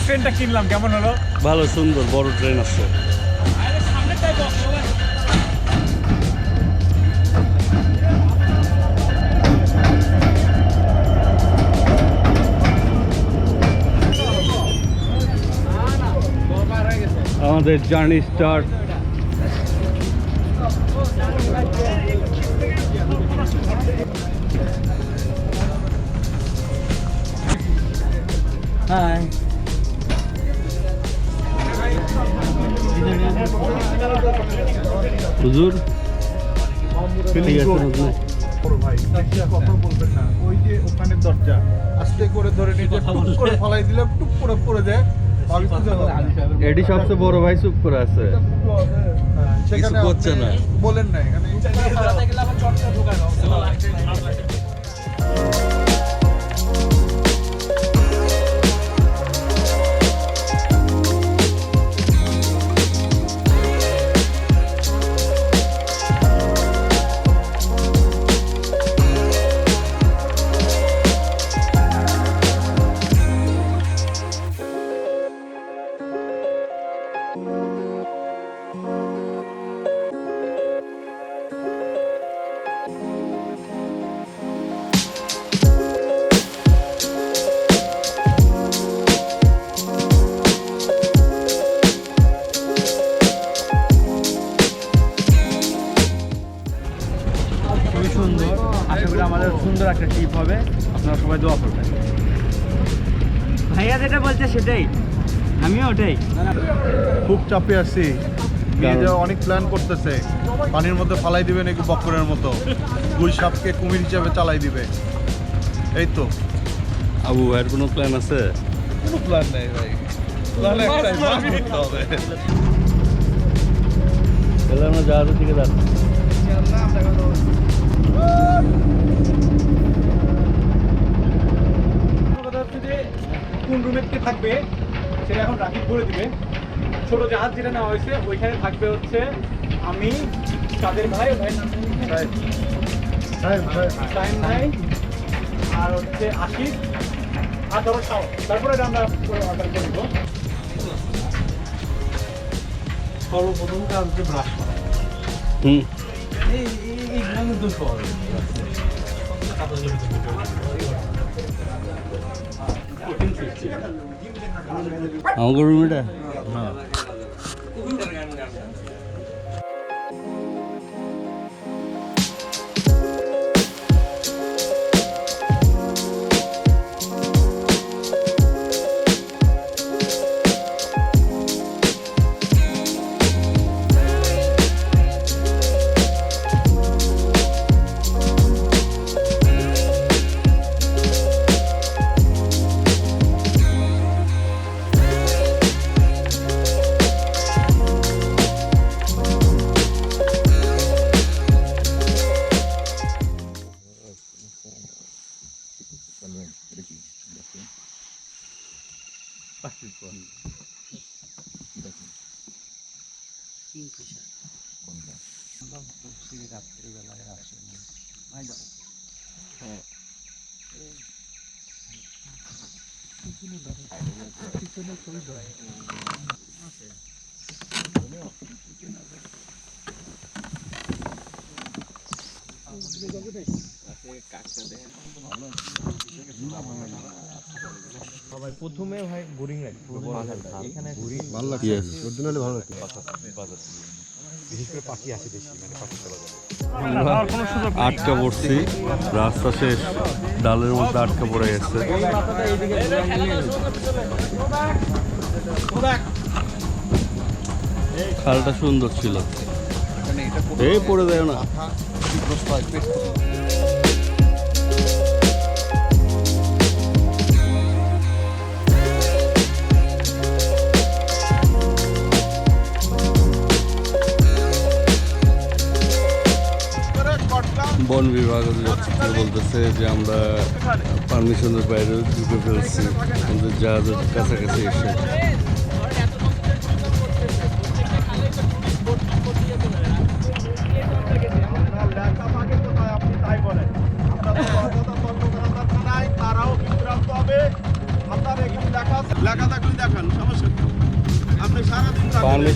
ট্রেনটা কিনলাম, কেমন হলো? ভালো, সুন্দর, বড় ট্রেন আছে। আমাদের জার্নি স্টার্ট। হাই, হুজুর ঠিক আছে হুজুর। ভাই কথা বলবেন না, ওই যে ওখানে দরজা আস্তে করে ধরে নিয়ে টুক করে ফালাই দিলে টুক করে পড়ে যায়। এডি সবচেয়ে বড় ভাই চুপ করে আছে, সেখানে করছে না। বলেন না এখানে খুবই সুন্দর। আশা করি আমাদের সুন্দর একটা ট্রিপ হবে, আপনারা সবাই দোয়া করবেন। ভাইয়া যেটা বলছে সেটাই, আমিও ওটাই। খুব চাপে আছি, নিয়ে যাওয়া অনেক প্ল্যান করতেছে, পানির মধ্যে ফালাই দিবে নাকি বক্করের মতো, দুই সাপকে কুমির হিসাবে চালাই দিবে। এই তো আবু ভাইয়ের কোনো প্ল্যান আছে? কোনো প্ল্যান নেই ভাই, প্ল্যান একটাই, মাছ ধরতে হবে। তাহলে আমরা জাহাজের দিকে যাচ্ছি। কোন রুমে কে থাকবে সেটা এখন রাকিব বলে দিবে। ছোট জাহাজ যেটা নেওয়া হয়েছে ওইখানে থাকবে হচ্ছে আমি, কাদের ভাই, ভাই টাইম ভাই, আর হচ্ছে আশিক, আর ধরো খাও। তারপরে আমরা অর্ডার করে দিব। সর্বপ্রথম কাজ হচ্ছে ব্রাশ করা। হুম, এই গ্রামের দোষ হবে। আমাকে রুম এটা প্রথমে ভাই বোরিং লাগে, এখানে ভালো লাগছে, ওর হলে ভালো লাগছে। বিশেষ করে পাখি আসে বেশি, মানে পাখির আটকা পড়ছি, রাস্তা শেষ, ডালের মধ্যে আটকা পড়ে গেছে। খালটা সুন্দর ছিল, এই পড়ে দেয় না। বন বিভাগ বলতেছে যে আমরা পারমিশনের বাইরে ঢুকে ফেলছি আমাদের জাহাজের কাছাকাছি এসে।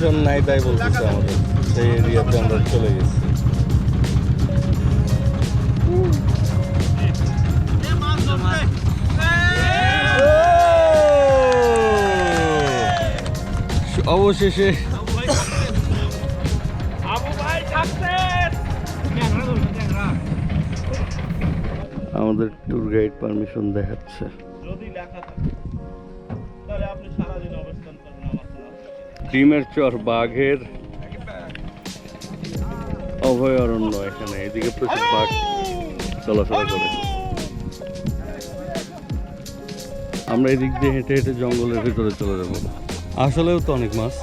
পারমিশন নাই তাই বলতেছে আমাদের, সেই এরিয়াতে আমরা চলে গেছি। অবশেষে আমাদের ট্যুর গাইড পারমিশন দেখাচ্ছে। যদি লেখা থাকে তাহলে আপনি সারাদিন অবস্থান করবেন আমার সাথে। ডিমের চর বাঘের অভয়ারণ্য, এখানে এদিকে প্রচুর বাঘ চলাফেরা করে। আমরা এদিক দিয়ে হেঁটে হেঁটে জঙ্গলের ভিতরে চলে যাবো। আসলেও তো অনেক মাছ।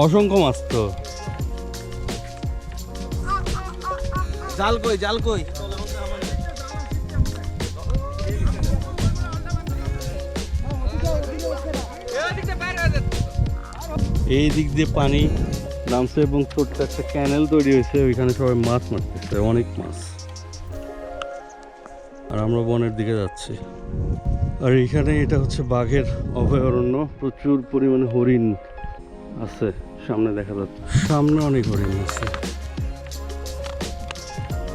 অসংখ্য মাছ তো। জাল কই জাল কই? এই দিক দিয়ে পানি নামছে এবং ছোট্ট একটা ক্যানেল তৈরি হয়েছে, ওইখানে সবাই মাছ মারতেছে, অনেক মাছ। আর আমরা বনের দিকে যাচ্ছি। আর এখানে এটা হচ্ছে বাঘের অভয়ারণ্য, প্রচুর পরিমাণে হরিণ আছে সামনে দেখা যাচ্ছে। সামনে অনেক হরিণ আছে,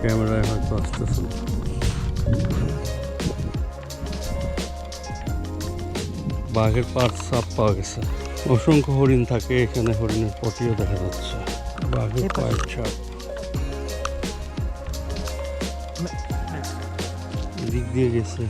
ক্যামেরায় হয়তো আসতেছে না। বাঘের পার্ট সাপ পাওয়া গেছে। অসংখ্য হরিণ থাকে এখানে, হরিণের পটিও দেখা যাচ্ছে। বাঘের পায়ের ছাপ দিক দিয়ে গেছে।